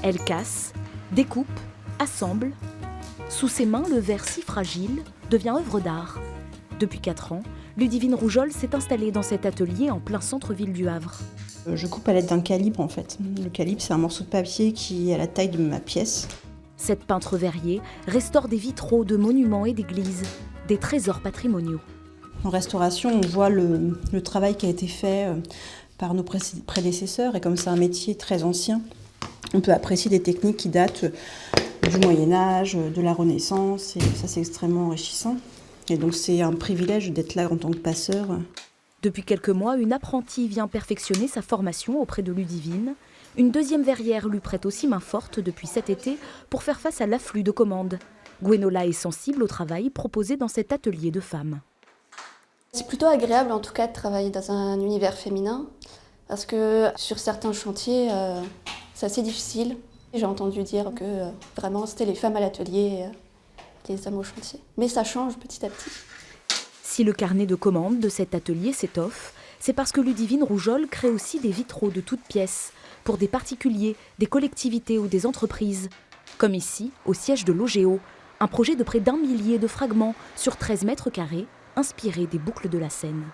Elle casse, découpe, assemble. Sous ses mains, le verre si fragile devient œuvre d'art. Depuis 4 ans, Ludivine Rougeol s'est installée dans cet atelier en plein centre-ville du Havre. Je coupe à l'aide d'un calibre en fait. Le calibre, c'est un morceau de papier qui est à la taille de ma pièce. Cette peintre verrier restaure des vitraux de monuments et d'églises, des trésors patrimoniaux. En restauration, on voit le travail qui a été fait par nos prédécesseurs, et comme c'est un métier très ancien, on peut apprécier des techniques qui datent du Moyen-Âge, de la Renaissance, et ça c'est extrêmement enrichissant. Et donc c'est un privilège d'être là en tant que passeur. Depuis quelques mois, une apprentie vient perfectionner sa formation auprès de Ludivine. Une deuxième verrière lui prête aussi main forte depuis cet été pour faire face à l'afflux de commandes. Gwenola est sensible au travail proposé dans cet atelier de femmes. C'est plutôt agréable en tout cas de travailler dans un univers féminin parce que sur certains chantiers, c'est assez difficile. J'ai entendu dire que vraiment c'était les femmes à l'atelier, les hommes au chantier. Mais ça change petit à petit. Si le carnet de commandes de cet atelier s'étoffe, c'est parce que Ludivine Rougeol crée aussi des vitraux de toutes pièces pour des particuliers, des collectivités ou des entreprises. Comme ici, au siège de l'OGEO, un projet de près d'1 millier de fragments sur 13 mètres carrés, inspiré des boucles de la Seine.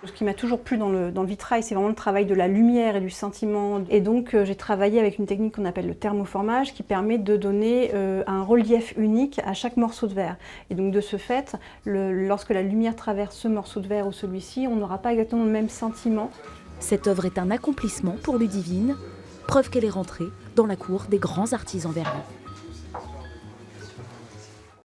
Ce qui m'a toujours plu dans le vitrail, c'est vraiment le travail de la lumière et du sentiment. Et donc j'ai travaillé avec une technique qu'on appelle le thermoformage qui permet de donner un relief unique à chaque morceau de verre. Et donc de ce fait, lorsque la lumière traverse ce morceau de verre ou celui-ci, on n'aura pas exactement le même sentiment. Cette œuvre est un accomplissement pour Ludivine, preuve qu'elle est rentrée dans la cour des grands artisans verriers.